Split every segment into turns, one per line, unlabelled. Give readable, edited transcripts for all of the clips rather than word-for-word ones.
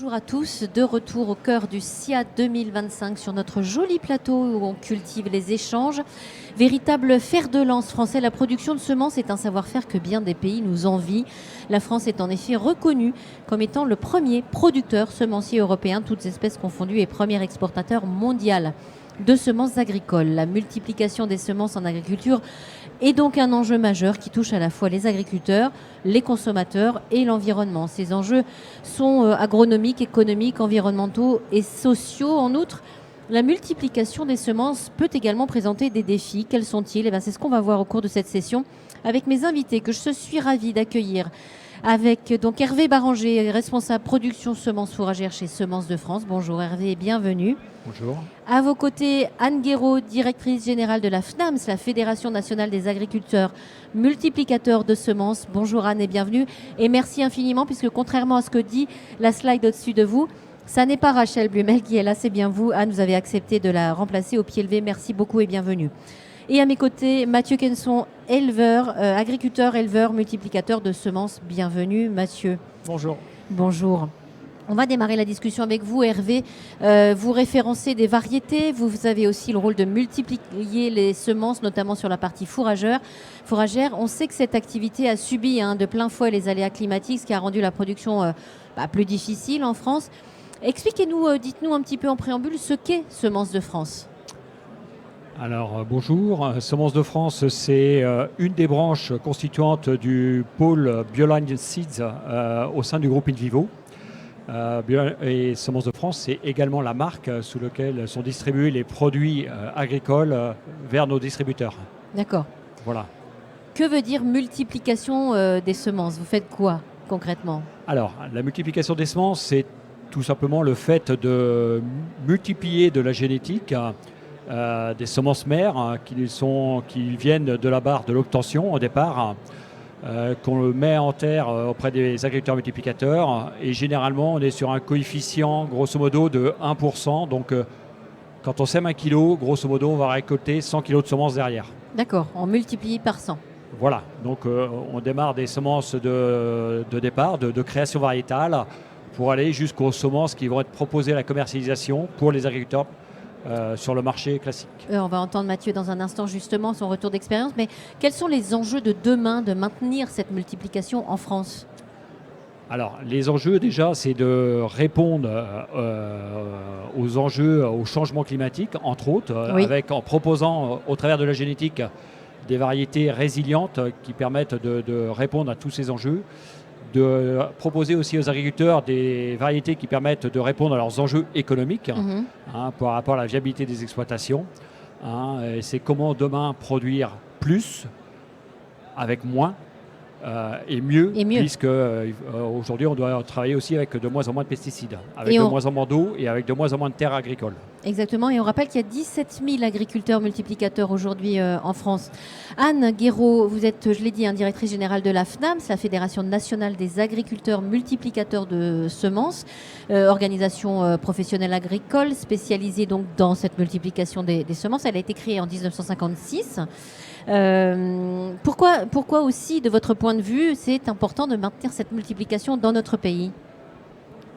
Bonjour à tous, de retour au cœur du SIA 2025 sur notre joli plateau où on cultive les échanges. Véritable fer de lance français, la production de semences est un savoir-faire que bien des pays nous envient. La France est en effet reconnue comme étant le premier producteur semencier européen, toutes espèces confondues, et premier exportateur mondial de semences agricoles. La multiplication des semences en agriculture est donc un enjeu majeur qui touche à la fois les agriculteurs, les consommateurs et l'environnement. Ces enjeux sont agronomiques, économiques, environnementaux et sociaux. En outre, la multiplication des semences peut également présenter des défis. Quels sont-ils ? C'est ce qu'on va voir au cours de cette session avec mes invités que je suis ravie d'accueillir. Avec donc Hervé Baranger, responsable production semences fourragères chez Semences de France. Bonjour Hervé et bienvenue.
Bonjour.
À vos côtés, Anne Guéraud, directrice générale de la FNAMS, la Fédération nationale des agriculteurs multiplicateurs de semences. Bonjour Anne et bienvenue. Et merci infiniment puisque contrairement à ce que dit la slide au-dessus de vous, ça n'est pas Rachel Blumel qui est là, c'est bien vous. Anne, vous avez accepté de la remplacer au pied levé. Merci beaucoup et bienvenue. Et à mes côtés, Mathieu Kenson, éleveur, agriculteur, éleveur, multiplicateur de semences. Bienvenue Mathieu.
Bonjour.
Bonjour. On va démarrer la discussion avec vous, Hervé. Vous référencez des variétés. Vous avez aussi le rôle de multiplier les semences, notamment sur la partie fourragère. On sait que cette activité a subi de plein fouet les aléas climatiques, ce qui a rendu la production plus difficile en France. Expliquez-nous, dites-nous un petit peu en préambule ce qu'est Semences de France.
Alors bonjour, Semences de France, c'est une des branches constituantes du pôle Bioline Seeds au sein du groupe InVivo. Et Semences de France, c'est également la marque sous laquelle sont distribués les produits agricoles vers nos distributeurs.
D'accord.
Voilà.
Que veut dire multiplication des semences ? Vous faites quoi concrètement ? Alors,
la multiplication des semences, c'est tout simplement le fait de multiplier de la génétique des semences mères qui viennent de la barre de l'obtention au départ, qu'on met en terre auprès des agriculteurs multiplicateurs. Et généralement, on est sur un coefficient, grosso modo, de 1%. Donc, quand on sème 1 kg, grosso modo, on va récolter 100 kg de semences derrière.
D'accord, on multiplie par 100.
Voilà, donc on démarre des semences de départ, de création variétale, pour aller jusqu'aux semences qui vont être proposées à la commercialisation pour les agriculteurs sur le marché classique.
On va entendre Mathieu dans un instant justement son retour d'expérience, mais quels sont les enjeux de demain de maintenir cette multiplication en France ?
Alors les enjeux déjà c'est de répondre aux enjeux, au changement climatique entre autres,
oui.
En proposant au travers de la génétique des variétés résilientes qui permettent de répondre à tous ces enjeux. De proposer aussi aux agriculteurs des variétés qui permettent de répondre à leurs enjeux économiques par rapport à la viabilité des exploitations. Et c'est comment demain produire plus avec moins et mieux. Puisque aujourd'hui on doit travailler aussi avec de moins en moins de pesticides, avec moins en moins d'eau et avec de moins en moins de terres agricoles.
Exactement, et on rappelle qu'il y a 17 000 agriculteurs multiplicateurs aujourd'hui en France. Anne Guéraud, vous êtes, je l'ai dit, directrice générale de la FNAMS, la Fédération nationale des agriculteurs multiplicateurs de semences, organisation professionnelle agricole spécialisée donc dans cette multiplication des semences. Elle a été créée en 1956. Pourquoi aussi, de votre point de vue, c'est important de maintenir cette multiplication dans notre pays ?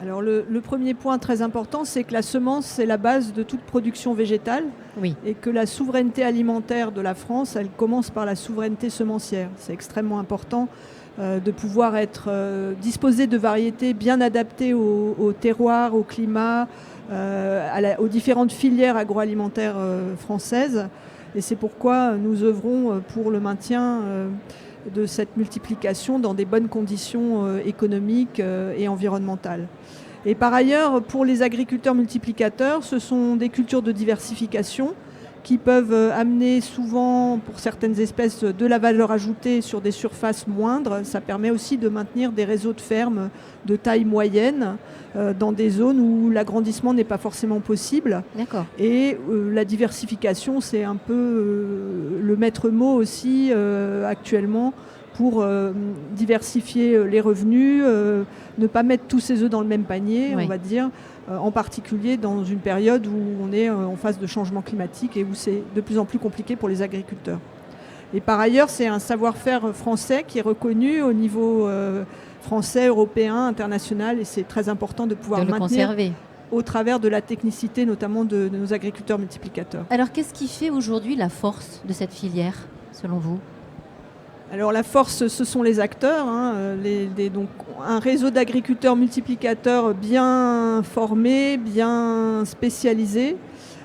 Alors le premier point très important, c'est que la semence, c'est la base de toute production végétale.
Oui.
Et que la souveraineté alimentaire de la France, elle commence par la souveraineté semencière. C'est extrêmement important de pouvoir disposer de variétés bien adaptées au terroir, au climat, aux différentes filières agroalimentaires françaises. Et c'est pourquoi nous œuvrons pour le maintien de cette multiplication dans des bonnes conditions économiques et environnementales. Et par ailleurs, pour les agriculteurs multiplicateurs, ce sont des cultures de diversification qui peuvent amener souvent, pour certaines espèces, de la valeur ajoutée sur des surfaces moindres. Ça permet aussi de maintenir des réseaux de fermes de taille moyenne dans des zones où l'agrandissement n'est pas forcément possible.
D'accord.
Et la diversification, c'est un peu le maître mot aussi actuellement pour diversifier les revenus, ne pas mettre tous ses œufs dans le même panier, oui. On va dire, en particulier dans une période où on est en phase de changement climatique et où c'est de plus en plus compliqué pour les agriculteurs. Et par ailleurs, c'est un savoir-faire français qui est reconnu au niveau français, européen, international, et c'est très important de pouvoir
De le
maintenir
conserver.
au travers de la technicité, notamment de nos agriculteurs multiplicateurs.
Alors, qu'est-ce qui fait aujourd'hui la force de cette filière, selon vous ?
Alors la force, ce sont les acteurs, donc un réseau d'agriculteurs multiplicateurs bien formés, bien spécialisés.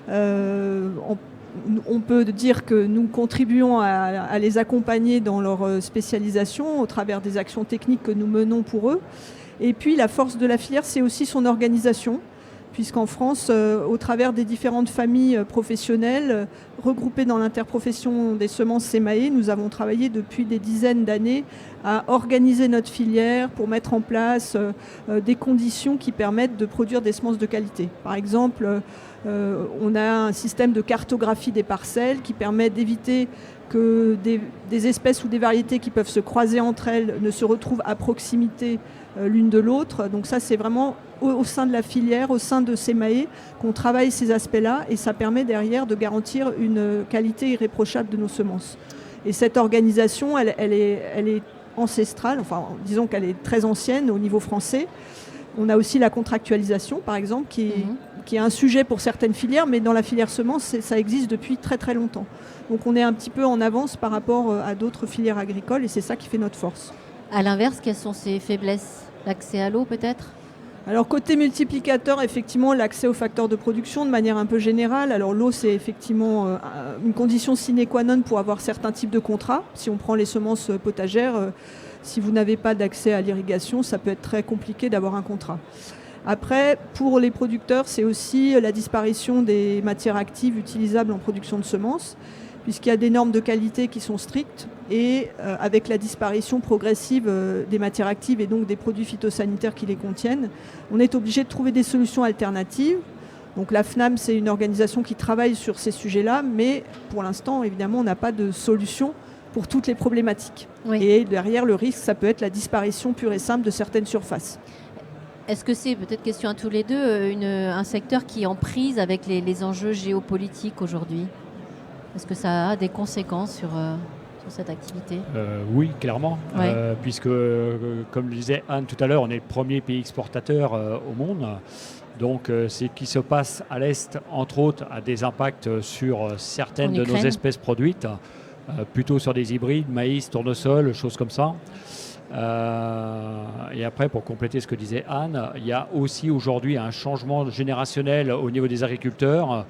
On peut dire que nous contribuons à les accompagner dans leur spécialisation au travers des actions techniques que nous menons pour eux. Et puis la force de la filière, c'est aussi son organisation, puisqu'en France, au travers des différentes familles professionnelles regroupées dans l'interprofession des semences SEMAE, nous avons travaillé depuis des dizaines d'années à organiser notre filière pour mettre en place des conditions qui permettent de produire des semences de qualité. Par exemple, on a un système de cartographie des parcelles qui permet d'éviter que des espèces ou des variétés qui peuvent se croiser entre elles ne se retrouvent à proximité l'une de l'autre. Donc ça, c'est vraiment au sein de la filière, au sein de SEMAE, qu'on travaille ces aspects-là, et ça permet derrière de garantir une qualité irréprochable de nos semences. Et cette organisation, elle est ancestrale, enfin disons qu'elle est très ancienne au niveau français. On a aussi la contractualisation, par exemple, qui est un sujet pour certaines filières, mais dans la filière semences, ça existe depuis très très longtemps. Donc on est un petit peu en avance par rapport à d'autres filières agricoles, et c'est ça qui fait notre force.
À l'inverse, quelles sont ses faiblesses ? L'accès à l'eau, peut-être ?
Alors côté multiplicateur, effectivement, l'accès aux facteurs de production de manière un peu générale. Alors l'eau, c'est effectivement une condition sine qua non pour avoir certains types de contrats. Si on prend les semences potagères, si vous n'avez pas d'accès à l'irrigation, ça peut être très compliqué d'avoir un contrat. Après, pour les producteurs, c'est aussi la disparition des matières actives utilisables en production de semences, puisqu'il y a des normes de qualité qui sont strictes, et avec la disparition progressive des matières actives et donc des produits phytosanitaires qui les contiennent, on est obligé de trouver des solutions alternatives. Donc la FNAM, c'est une organisation qui travaille sur ces sujets-là, mais pour l'instant, évidemment, on n'a pas de solution pour toutes les problématiques.
Oui.
Et derrière, le risque, ça peut être la disparition pure et simple de certaines surfaces.
Est-ce que c'est, peut-être question à tous les deux, un secteur qui est en prise avec les enjeux géopolitiques aujourd'hui ? Est-ce que ça a des conséquences sur cette activité ?
Oui, clairement,
Ouais.
puisque, comme le disait Anne tout à l'heure, on est le premier pays exportateur au monde. Donc, ce qui se passe à l'Est, entre autres, a des impacts sur certaines
En
de nos
Ukraine.
espèces produites, plutôt sur des hybrides, maïs, tournesol, choses comme ça. Et après, pour compléter ce que disait Anne, il y a aussi aujourd'hui un changement générationnel au niveau des agriculteurs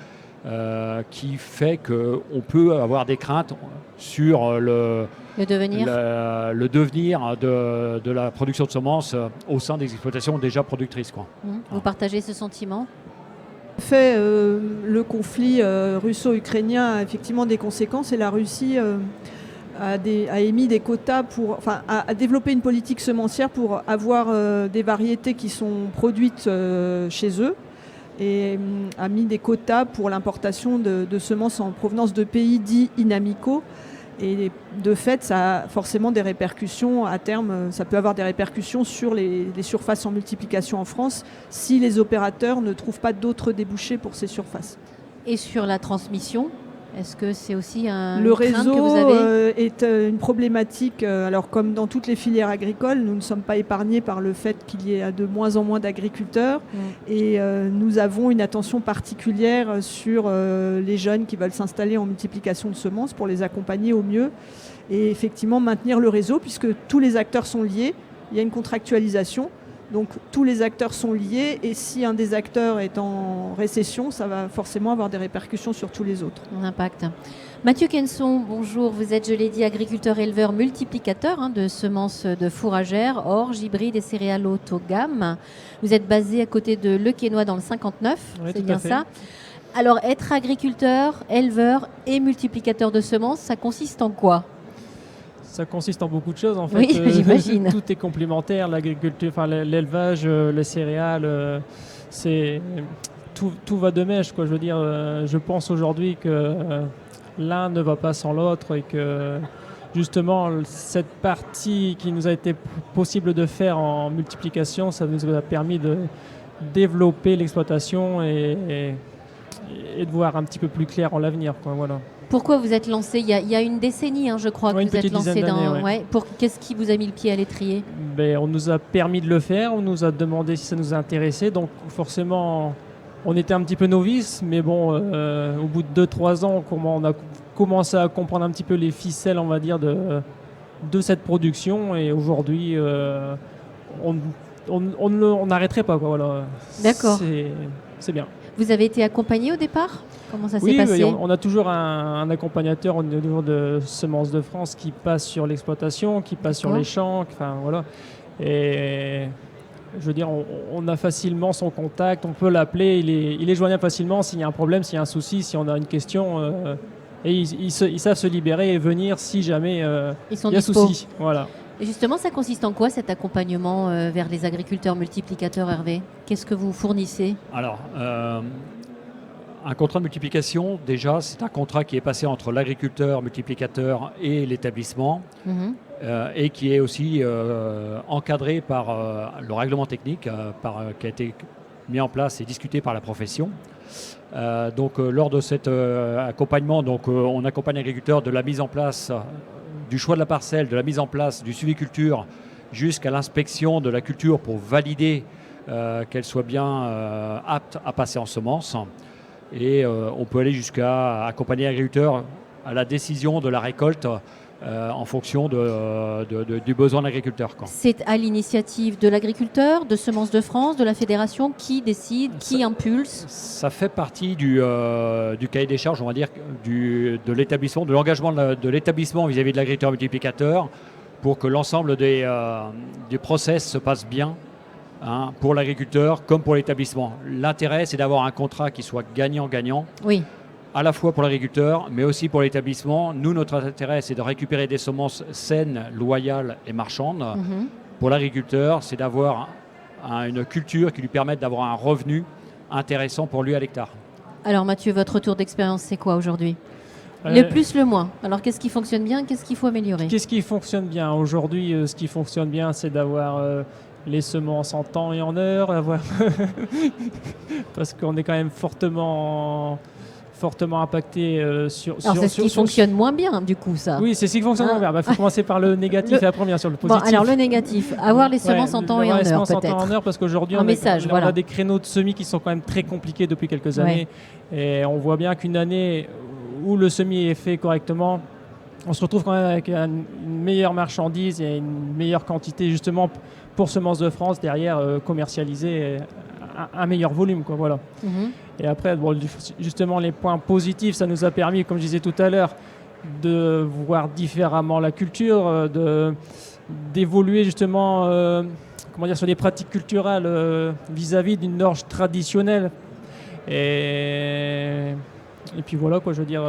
qui fait qu'on peut avoir des craintes sur le
devenir
de la production de semences au sein des exploitations déjà productrices, quoi.
Vous partagez ce sentiment ?
En fait, le conflit russo-ukrainien a effectivement des conséquences, et la Russie a émis des quotas a développé une politique semencière pour avoir des variétés qui sont produites chez eux, et a mis des quotas pour l'importation de semences en provenance de pays dits inamicaux. Et de fait, ça a forcément des répercussions à terme. Ça peut avoir des répercussions sur les surfaces en multiplication en France si les opérateurs ne trouvent pas d'autres débouchés pour ces surfaces.
Et sur la transmission, est-ce que c'est aussi
Le
une crainte
réseau
que vous avez ?
est une problématique. Alors, comme dans toutes les filières agricoles, nous ne sommes pas épargnés par le fait qu'il y ait de moins en moins d'agriculteurs. Et nous avons une attention particulière sur les jeunes qui veulent s'installer en multiplication de semences pour les accompagner au mieux. Et effectivement, maintenir le réseau, puisque tous les acteurs sont liés. Il y a une contractualisation. Donc tous les acteurs sont liés, et si un des acteurs est en récession, ça va forcément avoir des répercussions sur tous les autres.
Un impact. Mathieu Quenson, bonjour. Vous êtes, je l'ai dit, agriculteur éleveur multiplicateur de semences de fourragères, orge, hybrides et céréales haute gamme. Vous êtes basé à côté de Le Quesnoy dans le 59,
Oui,
c'est
tout
bien
à fait.
ça. Alors être agriculteur, éleveur et multiplicateur de semences, ça consiste en quoi ?
Ça consiste en beaucoup de choses en fait.
Oui, j'imagine.
Tout est complémentaire, l'agriculture, enfin l'élevage, les céréales, tout va de mèche, quoi. Je veux dire, je pense aujourd'hui que l'un ne va pas sans l'autre, et que justement cette partie qui nous a été possible de faire en multiplication, ça nous a permis de développer l'exploitation et de voir un petit peu plus clair en l'avenir, quoi. Voilà.
Pourquoi vous êtes lancé il y a une décennie, hein, je crois,
Ouais,
que vous êtes lancé
d'années, ouais.
Ouais. Qu'est-ce qui vous a mis le pied à l'étrier?
On nous a permis de le faire, on nous a demandé si ça nous intéressait, donc forcément on était un petit peu novices, mais bon, au bout de 2-3 ans, on a commencé à comprendre un petit peu les ficelles, on va dire, de cette production, et aujourd'hui on n'arrêterait pas, quoi, voilà.
D'accord.
C'est bien.
Vous avez été accompagné au départ? Comment ça s'est
Oui,
passé?
on a toujours un accompagnateur au niveau de Semences de France qui passe sur l'exploitation, qui passe sur les champs, enfin voilà. Et je veux dire, on a facilement son contact, on peut l'appeler, il est joignable facilement s'il y a un problème, s'il y a un souci, si on a une question. Et ils savent se libérer et venir si jamais
Ils sont
il y a
dispo.
souci. Voilà.
Et justement, ça consiste en quoi cet accompagnement vers les agriculteurs multiplicateurs, Hervé? Qu'est-ce que vous fournissez?
Alors, un contrat de multiplication, déjà, c'est un contrat qui est passé entre l'agriculteur multiplicateur et l'établissement
Mhm.
et qui est aussi encadré par le règlement technique qui a été mis en place et discuté par la profession. Lors de cet accompagnement, on accompagne l'agriculteur de la mise en place du choix de la parcelle, de la mise en place du suivi culture jusqu'à l'inspection de la culture pour valider qu'elle soit bien apte à passer en semence. Et on peut aller jusqu'à accompagner l'agriculteur à la décision de la récolte en fonction du besoin de l'agriculteur.
C'est à l'initiative de l'agriculteur, de Semences de France, de la fédération, qui décide, qui impulse?
Ça fait partie du cahier des charges, on va dire, de l'établissement, de l'engagement de l'établissement vis-à-vis de l'agriculteur multiplicateur pour que l'ensemble du process se passe bien. Pour l'agriculteur comme pour l'établissement. L'intérêt, c'est d'avoir un contrat qui soit gagnant-gagnant,
Oui.
à la fois pour l'agriculteur, mais aussi pour l'établissement. Nous, notre intérêt, c'est de récupérer des semences saines, loyales et marchandes.
Mhm.
Pour l'agriculteur, c'est d'avoir une culture qui lui permette d'avoir un revenu intéressant pour lui à l'hectare.
Alors Mathieu, votre retour d'expérience, c'est quoi aujourd'hui? Le plus, le moins. Alors qu'est-ce qui fonctionne bien, qu'est-ce qu'il faut améliorer?
Qu'est-ce qui fonctionne bien? Aujourd'hui, ce qui fonctionne bien, c'est d'avoir les semences en temps et en heure, parce qu'on est quand même fortement impacté sur...
Alors c'est ce qui fonctionne moins bien, du coup, ça.
Oui, c'est ce qui fonctionne moins bien. Il faut commencer par le négatif et après bien sûr le positif.
Bon, alors le négatif, avoir les semences en temps et en heure,
en temps
peut-être.
en heure, parce qu'aujourd'hui,
Un message,
on a des créneaux de semis qui sont quand même très compliqués depuis quelques années. Et on voit bien qu'une année où le semis est fait correctement, on se retrouve quand même avec une meilleure marchandise et une meilleure quantité, justement, pour Semences de France, derrière, commercialiser un meilleur volume, quoi, voilà.
Mhm.
Et après, justement, les points positifs, ça nous a permis, comme je disais tout à l'heure, de voir différemment la culture, d'évoluer justement sur des pratiques culturelles vis-à-vis d'une orge traditionnelle. Et puis voilà, quoi, je veux dire,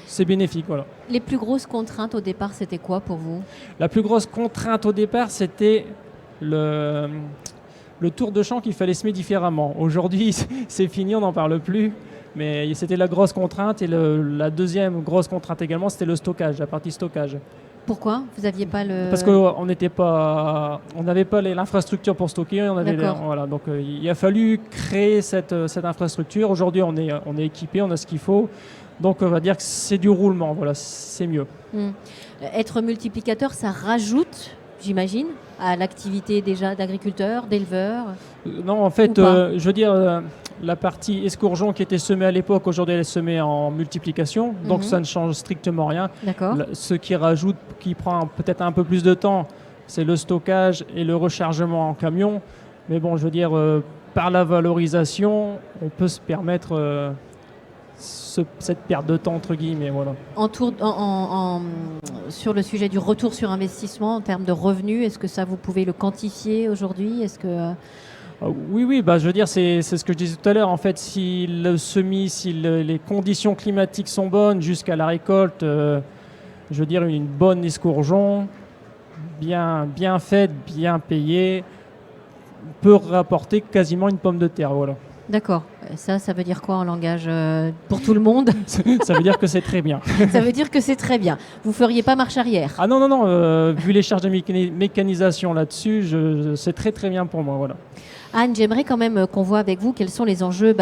c'est bénéfique. Voilà.
Les plus grosses contraintes au départ, c'était quoi pour vous?
La plus grosse contrainte au départ, c'était le tour de champ qu'il fallait semer différemment. Aujourd'hui, c'est fini, on n'en parle plus. Mais c'était la grosse contrainte. Et la deuxième grosse contrainte également, c'était le stockage, la partie stockage.
Pourquoi? Vous n'aviez pas le...
Parce qu'on n'avait pas l'infrastructure pour stocker.
D'accord.
Donc il a fallu créer cette infrastructure. Aujourd'hui, on est équipé, on a ce qu'il faut. Donc on va dire que c'est du roulement. Voilà, c'est mieux.
Être multiplicateur, ça rajoute, j'imagine, à l'activité déjà d'agriculteur, d'éleveur?
Non, en fait,
pas
je veux dire, la partie escourgeon qui était semée à l'époque, aujourd'hui elle est semée en multiplication, donc ça ne change strictement rien.
D'accord.
Ce qui rajoute, qui prend peut-être un peu plus de temps, c'est le stockage et le rechargement en camion. Mais bon, je veux dire, par la valorisation, on peut se permettre cette perte de temps, entre guillemets. Voilà.
Sur le sujet du retour sur investissement en termes de revenus, est-ce que ça, vous pouvez le quantifier aujourd'hui? Est-ce que...
Oui, je veux dire, c'est ce que je disais tout à l'heure. En fait, si le semis, si les conditions climatiques sont bonnes jusqu'à la récolte, je veux dire, une bonne escourgeon, bien faite, bien payée, peut rapporter quasiment une pomme de terre. Voilà.
D'accord. Ça veut dire quoi en langage pour tout le monde?
Ça veut dire que c'est très bien.
Ça veut dire que c'est très bien. Vous feriez pas marche arrière?
Ah non, vu les charges de mécanisation là-dessus, c'est très très bien pour moi. Voilà.
Anne, j'aimerais quand même qu'on voit avec vous quels sont les enjeux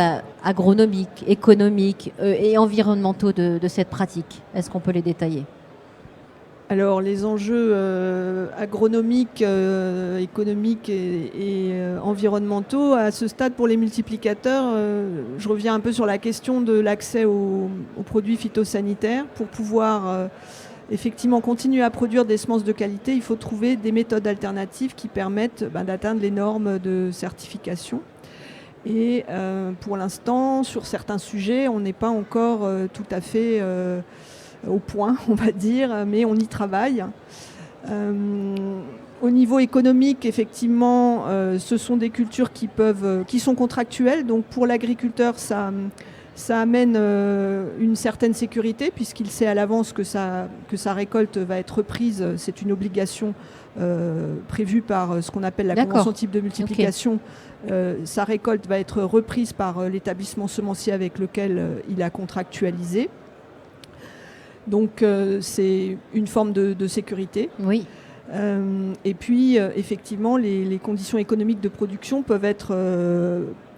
agronomiques, économiques et environnementaux de cette pratique. Est-ce qu'on peut les détailler?
Alors les enjeux agronomiques, économiques et environnementaux, à ce stade pour les multiplicateurs, je reviens un peu sur la question de l'accès aux produits phytosanitaires. Pour pouvoir effectivement continuer à produire des semences de qualité, il faut trouver des méthodes alternatives qui permettent d'atteindre les normes de certification. Et pour l'instant, sur certains sujets, on n'est pas encore tout à fait au point, on va dire, mais on y travaille. Au niveau économique, effectivement, ce sont des cultures qui sont contractuelles. Donc pour l'agriculteur, ça amène une certaine sécurité puisqu'il sait à l'avance que sa récolte va être reprise. C'est une obligation prévue par ce qu'on appelle la convention type de multiplication. Okay. Sa récolte va être reprise par l'établissement semencier avec lequel il a contractualisé. Donc c'est une forme de sécurité.
Oui.
Et puis effectivement, les conditions économiques de production peuvent être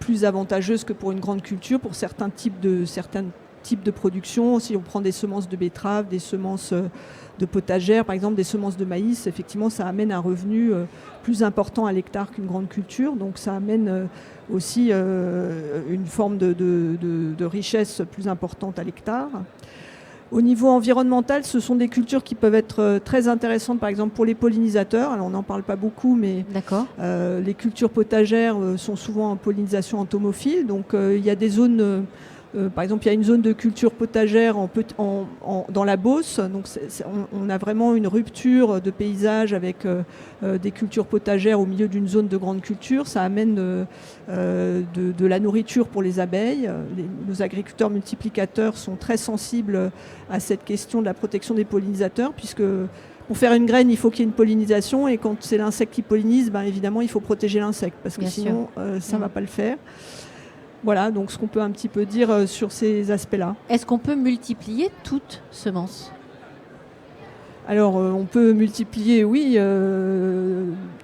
plus avantageuses que pour une grande culture, pour certains types de production. Si on prend des semences de betterave, des semences de potagère, par exemple des semences de maïs, effectivement ça amène un revenu plus important à l'hectare qu'une grande culture. Donc ça amène aussi une forme de richesse plus importante à l'hectare. Au niveau environnemental, ce sont des cultures qui peuvent être très intéressantes, par exemple pour les pollinisateurs. Alors on n'en parle pas beaucoup, mais les cultures potagères sont souvent en pollinisation entomophile. Donc il y a des zones, par exemple il y a une zone de culture potagère dans la Beauce. Donc on a vraiment une rupture de paysage avec des cultures potagères au milieu d'une zone de grande culture. Ça amène de la nourriture pour les abeilles. Nos agriculteurs multiplicateurs sont très sensibles à cette question de la protection des pollinisateurs, puisque pour faire une graine, il faut qu'il y ait une pollinisation, et quand c'est l'insecte qui pollinise, évidemment, il faut protéger l'insecte, parce que sinon, ça ne va pas le faire. Voilà, donc ce qu'on peut un petit peu dire sur ces aspects-là.
Est-ce qu'on peut multiplier toutes semences ?
Alors, on peut multiplier, oui,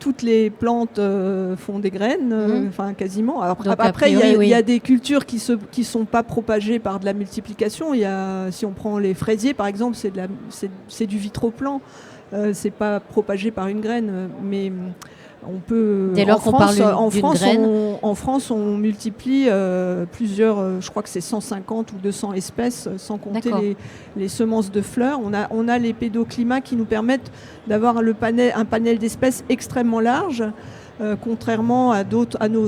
toutes les plantes font des graines, enfin quasiment. Après, il y a des cultures qui sont pas propagées par de la multiplication. Si on prend les fraisiers, par exemple, c'est du vitroplan. C'est pas propagé par une graine, mais on peut.
Dès lors qu'on parle d'une graine.
En France, on multiplie plusieurs, je crois que c'est 150 ou 200 espèces, sans compter les semences de fleurs. On a les pédoclimats qui nous permettent d'avoir un panel d'espèces extrêmement large, contrairement à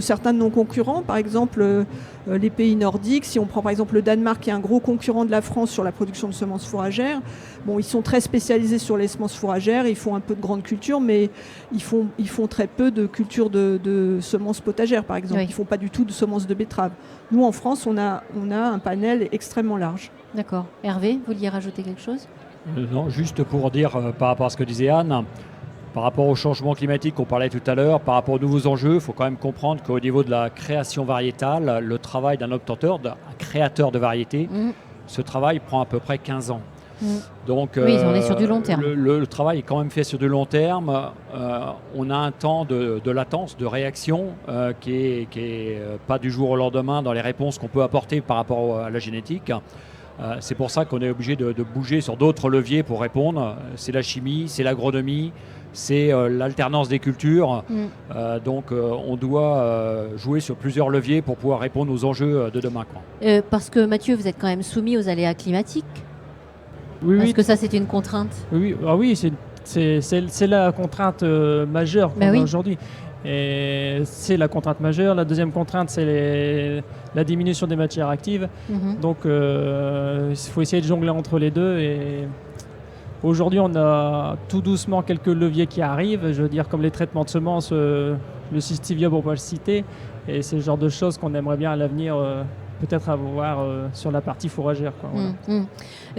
certains de nos concurrents. Par exemple, les pays nordiques, si on prend par exemple le Danemark, qui est un gros concurrent de la France sur la production de semences fourragères, ils sont très spécialisés sur les semences fourragères, ils font un peu de grandes cultures, mais ils font très peu de cultures de semences potagères, par exemple. Ils ne font pas du tout de semences de betterave. Nous, en France, on a un panel extrêmement large.
D'accord. Hervé, vous vouliez rajouter quelque chose ?
Non, juste pour dire, par rapport à ce que disait Anne, par rapport au changement climatique qu'on parlait tout à l'heure, par rapport aux nouveaux enjeux, il faut quand même comprendre qu'au niveau de la création variétale, le travail d'un obtenteur, d'un créateur de variétés, ce travail prend à peu près 15 ans. Donc,
oui, on est sur du long terme.
Le travail est quand même fait sur du long terme. On a un temps de latence, de réaction qui est pas du jour au lendemain dans les réponses qu'on peut apporter par rapport à la génétique. C'est pour ça qu'on est obligé de bouger sur d'autres leviers pour répondre. C'est la chimie, c'est l'agronomie, c'est l'alternance des cultures. Donc on doit jouer sur plusieurs leviers pour pouvoir répondre aux enjeux de demain.
Parce que Mathieu, vous êtes quand même soumis aux aléas climatiques.
Oui,
Est-ce que ça, c'est une contrainte ?
Oui, c'est la contrainte majeure qu'on a aujourd'hui. Et c'est la contrainte majeure. La deuxième contrainte, c'est la diminution des matières actives. Donc, il faut essayer de jongler entre les deux. Et aujourd'hui, on a tout doucement quelques leviers qui arrivent. Je veux dire, comme les traitements de semences, le cystivia pour ne pas le citer. Et c'est le genre de choses qu'on aimerait bien à l'avenir peut-être avoir sur la partie fourragère, quoi, voilà.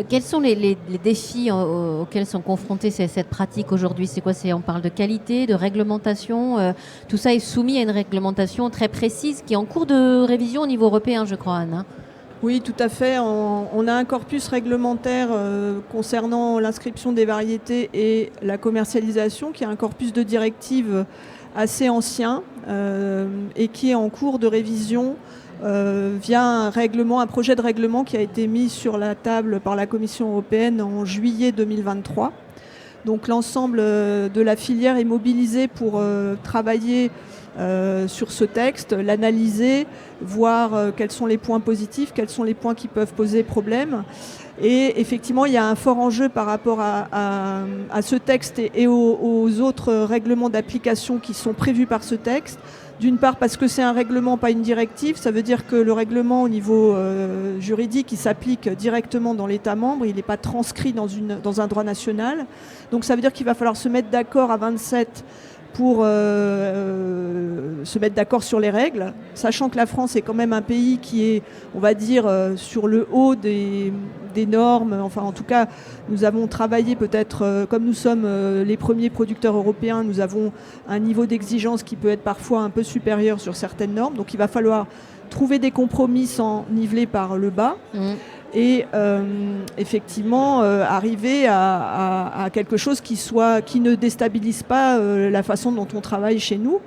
Quels sont les défis auxquels sont confrontés cette pratique aujourd'hui? C'est quoi? On parle de qualité, de réglementation. Tout ça est soumis à une réglementation très précise qui est en cours de révision au niveau européen, je crois, Anne.
Oui, tout à fait. On a un corpus réglementaire concernant l'inscription des variétés et la commercialisation, qui est un corpus de directives assez ancien et qui est en cours de révision via un projet de règlement qui a été mis sur la table par la Commission européenne en juillet 2023. Donc l'ensemble de la filière est mobilisé pour travailler sur ce texte, l'analyser, voir quels sont les points positifs, quels sont les points qui peuvent poser problème. Et effectivement, il y a un fort enjeu par rapport à ce texte et aux autres règlements d'application qui sont prévus par ce texte. D'une part parce que c'est un règlement, pas une directive. Ça veut dire que le règlement au niveau juridique, il s'applique directement dans l'État membre. Il n'est pas transcrit dans un droit national. Donc ça veut dire qu'il va falloir se mettre d'accord à 27 pour se mettre d'accord sur les règles, sachant que la France est quand même un pays qui est, on va dire, sur le haut des normes. Enfin, en tout cas, nous avons travaillé peut-être, comme nous sommes les premiers producteurs européens, nous avons un niveau d'exigence qui peut être parfois un peu supérieur sur certaines normes. Donc il va falloir trouver des compromis sans niveler par le bas. Et effectivement arriver à quelque chose qui ne déstabilise pas la façon dont on travaille chez nous.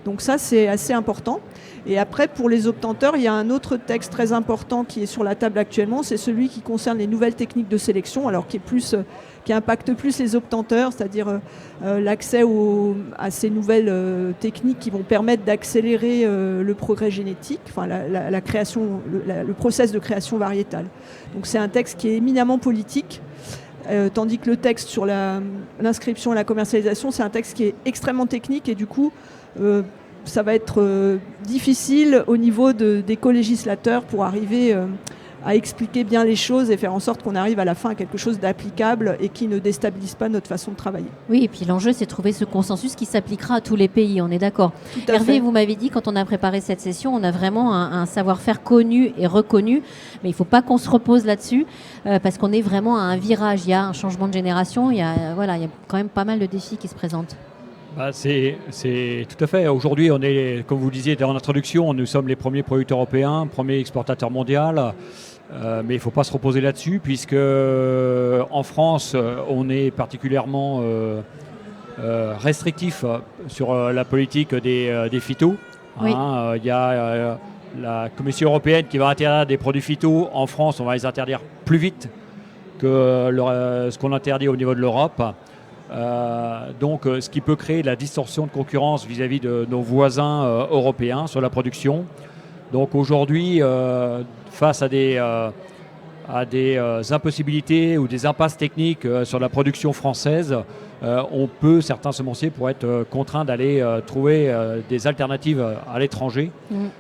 Donc ça, c'est assez important. Et après, pour les obtenteurs, il y a un autre texte très important qui est sur la table actuellement, c'est celui qui concerne les nouvelles techniques de sélection, alors qui impacte plus les obtenteurs, c'est-à-dire l'accès à ces nouvelles techniques qui vont permettre d'accélérer le progrès génétique, enfin la création, le process de création variétale. Donc c'est un texte qui est éminemment politique, tandis que le texte sur l'inscription et la commercialisation, c'est un texte qui est extrêmement technique et du coup, ça va être difficile au niveau des co-législateurs pour arriver à expliquer bien les choses et faire en sorte qu'on arrive à la fin à quelque chose d'applicable et qui ne déstabilise pas notre façon de travailler.
Oui, et puis l'enjeu, c'est de trouver ce consensus qui s'appliquera à tous les pays, on est d'accord. Hervé, vous m'avez dit, quand on a préparé cette session, on a vraiment un savoir-faire connu et reconnu, mais il ne faut pas qu'on se repose là-dessus, parce qu'on est vraiment à un virage, il y a un changement de génération, il y a quand même pas mal de défis qui se présentent.
C'est tout à fait. Aujourd'hui, on est, comme vous le disiez en introduction, nous sommes les premiers producteurs européens, premiers exportateurs mondiaux. Mais il ne faut pas se reposer là-dessus, puisque en France, on est particulièrement restrictif sur la politique des phytos.
Oui.
Il y a la Commission européenne qui va interdire des produits phytos. En France, on va les interdire plus vite que ce qu'on interdit au niveau de l'Europe. Donc, ce qui peut créer de la distorsion de concurrence vis-à-vis de nos voisins européens sur la production. Donc aujourd'hui, face à des impossibilités ou des impasses techniques sur la production française, certains semenciers pourraient être contraints d'aller trouver des alternatives à l'étranger.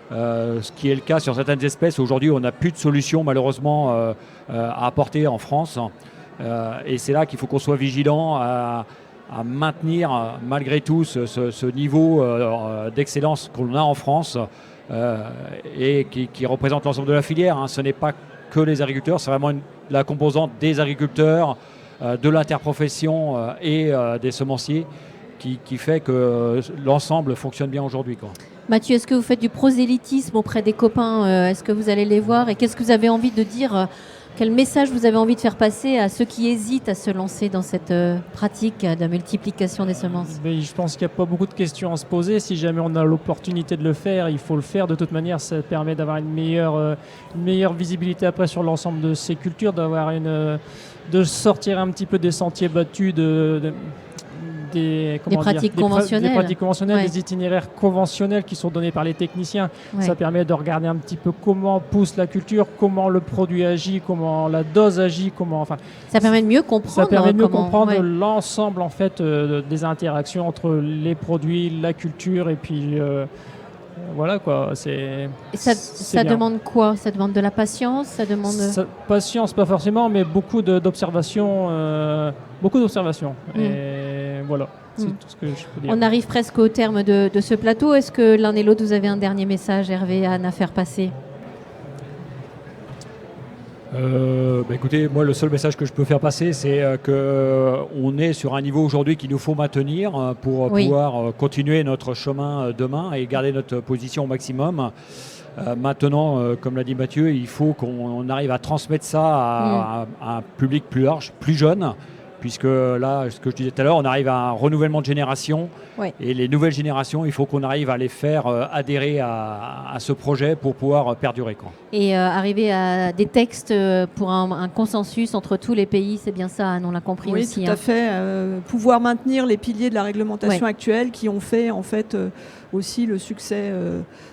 Ce qui est le cas sur certaines espèces. Aujourd'hui, on n'a plus de solution malheureusement à apporter en France. Et c'est là qu'il faut qu'on soit vigilant à maintenir malgré tout ce niveau d'excellence qu'on a en France et qui représente l'ensemble de la filière. Ce n'est pas que les agriculteurs, c'est vraiment la composante des agriculteurs, de l'interprofession et des semenciers qui fait que l'ensemble fonctionne bien aujourd'hui, quoi.
Mathieu, est-ce que vous faites du prosélytisme auprès des copains? Est-ce que vous allez les voir? Et qu'est-ce que vous avez envie de dire? Quel message vous avez envie de faire passer à ceux qui hésitent à se lancer dans cette pratique de multiplication des semences?
Mais je pense qu'il n'y a pas beaucoup de questions à se poser. Si jamais on a l'opportunité de le faire, il faut le faire. De toute manière, ça permet d'avoir une meilleure visibilité après sur l'ensemble de ces cultures, de sortir un petit peu des sentiers battus des pratiques conventionnelles,
ouais.
Des itinéraires conventionnels qui sont donnés par les techniciens. Ouais. Ça permet de regarder un petit peu comment pousse la culture, comment le produit agit, comment la dose agit,
ça permet de mieux comprendre.
Ça permet de mieux comprendre l'ensemble en fait des interactions entre les produits, la culture et puis voilà quoi.
Ça demande quoi? Ça demande de la patience,
patience pas forcément, mais beaucoup d'observations. Et voilà, c'est tout ce que je peux dire.
On arrive presque au terme de ce plateau. Est-ce que l'un et l'autre, vous avez un dernier message, Hervé, Anne, à faire passer?
Écoutez, moi le seul message que je peux faire passer, c'est qu'on est sur un niveau aujourd'hui qu'il nous faut maintenir pour pouvoir continuer notre chemin demain et garder notre position au maximum. Maintenant, comme l'a dit Mathieu, il faut qu'on arrive à transmettre ça à un public plus large, plus jeune, puisque là, ce que je disais tout à l'heure, on arrive à un renouvellement de génération. Et les nouvelles générations, il faut qu'on arrive à les faire adhérer à ce projet pour pouvoir perdurer.
Et arriver à des textes pour un consensus entre tous les pays, c'est bien ça, Anne, on l'a compris aussi.
Oui, tout à fait. Pouvoir maintenir les piliers de la réglementation actuelle qui ont fait en fait aussi le succès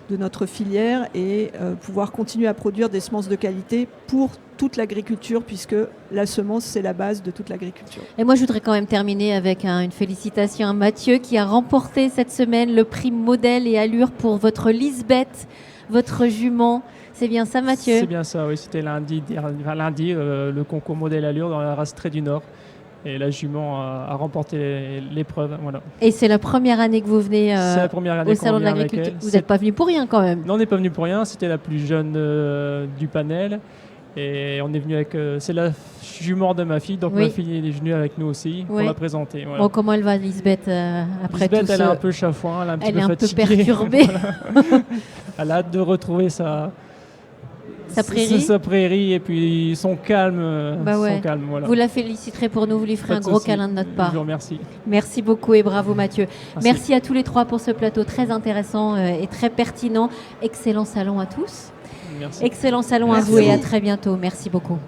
de notre filière et pouvoir continuer à produire des semences de qualité pour toute l'agriculture, puisque la semence, c'est la base de toute l'agriculture.
Et moi, je voudrais quand même terminer avec une félicitation à Mathieu qui a remporté cette semaine le prix modèle et allure pour votre Lisbeth, votre jument. C'est bien ça, Mathieu?
C'est bien ça, oui. C'était lundi, le concours modèle allure dans la race Trait du Nord. Et la jument a remporté l'épreuve. Voilà.
Et c'est la première année que vous venez au Salon de l'Agriculture. Vous n'êtes pas venu pour rien quand même?
Non, on n'est pas venu pour rien. C'était la plus jeune du panel. Et on est venu avec... c'est la jument de ma fille. Donc ma fille est venue avec nous aussi pour la présenter. Voilà.
Bon, comment elle va, Lisbeth, après
Lisbeth,
tout
elle est un peu chafouin. Elle est un peu
perturbée.
Voilà. Elle a hâte de retrouver sa prairie et puis son calme. Voilà.
Vous la féliciterez pour nous, vous lui ferez un gros câlin de notre part.
Je vous remercie.
Merci beaucoup et bravo Mathieu. Merci à tous les trois pour ce plateau très intéressant et très pertinent. Excellent salon à tous.
Merci.
Excellent salon à vous et à très bientôt. Merci beaucoup.